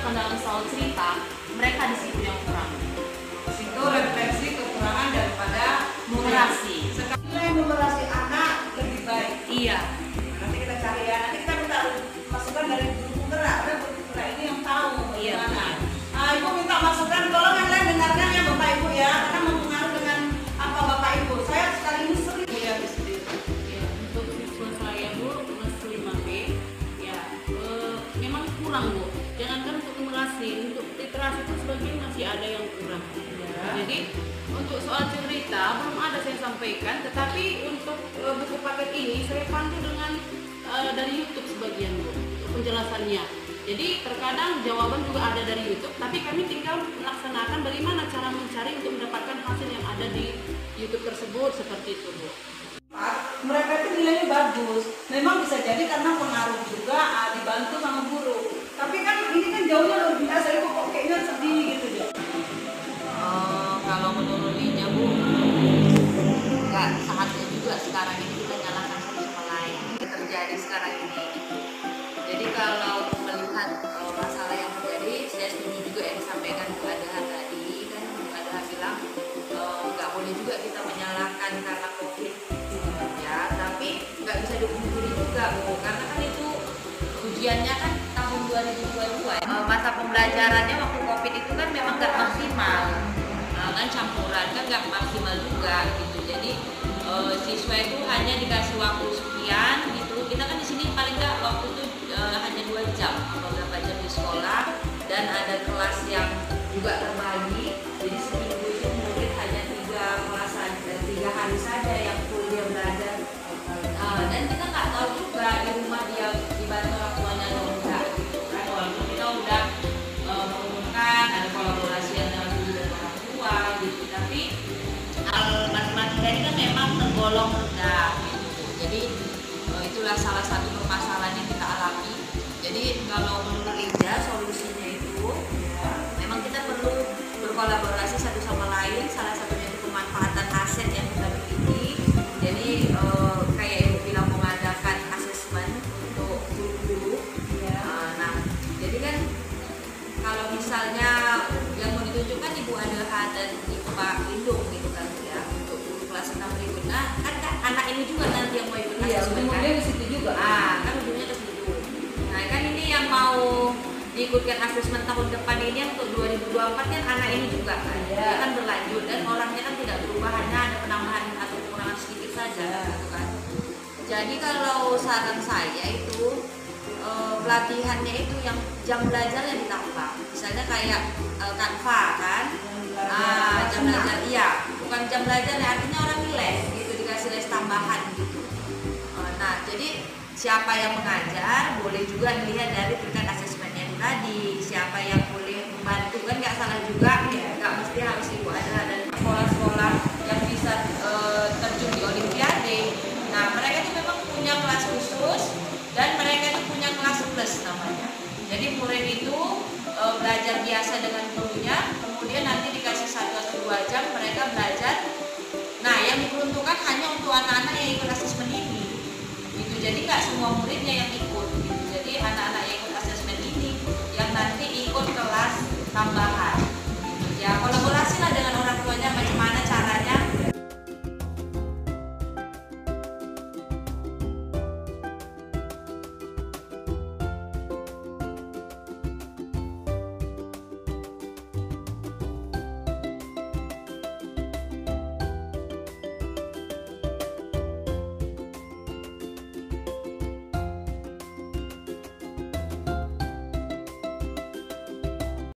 misalkan dalam soal cerita, mereka di situ yang kurang. Itu refleksi kekurangan daripada Numerasi. sekarang numerasi anak lebih baik. Iya. Nanti kita cari ya, nanti kita minta masukan dari guru penggerak, karena guru penggerak ini yang tahu bagaimana. Ibu minta masukan, tolong yang lain dengarkan ya Bapak Ibu ya, karena mempengaruhi dengan apa Bapak Ibu. Saya sekali ini sering lihat di sini. Ya, untuk siswa saya Bu, kelas 5B, ya memang kurang Bu. Jangankan untuk numerasi, untuk literasi itu sebagian masih ada yang kurang. Ya. Jadi untuk soal cerita belum ada saya sampaikan, tetapi untuk buku paket ini saya pandu dengan dari YouTube sebagian Bu, untuk penjelasannya. Jadi terkadang jawaban juga ada dari YouTube, tapi kami tinggal melaksanakan bagaimana cara mencari untuk mendapatkan hasil yang ada di YouTube tersebut, seperti itu Bu. Mereka itu nilainya bagus, memang bisa jadi karena pengaruh juga dibantu sama guru. Tapi kan ini kan jauhnya luar biasa, ibu kok kayaknya sedih gitu ya. Kalau menurut Linya Bu, nggak saatnya juga sekarang ini kita nyalakan satu sama lain. Yang terjadi sekarang ini. Jadi kalau melihat masalah yang terjadi, saya setuju juga yang disampaikan Bu Adha tadi. Kan Bu Adha bilang nggak boleh juga kita menyalahkan karena COVID. Ya, tapi nggak bisa dipungkiri juga Bu, karena kan itu ujiannya kan tahun 2022 ya. Masa pembelajarannya waktu COVID itu kan memang nggak maksimal. Kan campuran kan nggak maksimal juga gitu. Jadi siswa itu hanya dikasih waktu sekian gitu. Kita kan di sini paling nggak waktu itu hanya 2 jam atau berapa jam di sekolah, dan ada kelas yang juga terbagi. Jadi seminggu itu murid hanya 3 kelas saja, 3 hari saja yang full dia belajar. Dan kita nggak tahu juga di rumah dia dibantu orang tuanya atau enggak gitu kan. Walaupun kita udah mengumumkan ada kolaborasi antara guru dan orang tua gitu, tapi matematika ini kan memang tergolong rendah gitu. Jadi itulah salah satu permasalahan yang kita alami. Jadi kalau menurut Linda solusinya itu ya, memang kita perlu berkolaborasi satu sama lain. Salah satunya itu pemanfaatan aset yang kita miliki. Jadi kayak Ibu bilang mengadakan asesmen untuk guru-guru. Ya. Nah, jadi kan kalau misalnya yang mau ditunjukkan Ibu Adha dan Ibu Pak Lindung gitu kan ya, untuk guru kelas 6 berikutnya kan anak ini juga nanti yang mau ikut asesmen kan. Kemudian di situ juga. Kan ujungnya ke situ. Nah, kan ini yang mau diikutkan asesmen tahun depan ini yang untuk 2024 kan anak ini juga kan. Dia kan berlanjut dan orangnya kan tidak berubah, hanya ada penambahan atau pengurangan sedikit saja gitu kan. Jadi kalau saran saya itu pelatihannya itu yang jam belajarnya ditambah. Misalnya kayak Canva kan. Jam belajar iya, bukan jam belajar artinya orang les gitu, dikasih les tambahan gitu. Nah, jadi siapa yang mengajar boleh juga dilihat dari tingkat asesmennya itu tadi. Siapa yang boleh membantu kan nggak salah juga ya, nggak mesti harus Ibu Adha dan sekolah-sekolah yang bisa terjun di Olimpiade. Nah, mereka itu memang punya kelas khusus dan mereka itu punya kelas plus namanya. Jadi murid itu belajar biasa dengan gurunya, kemudian nanti dikasih 1 atau 2 jam mereka belajar. Nah, yang diperuntukkan hanya untuk anak-anak yang ikut asesmen ini. Gitu. Jadi nggak semua muridnya yang ikut. Gitu. Jadi anak-anak yang ikut asesmen ini yang nanti ikut kelas tambahan. Gitu. Ya, kalau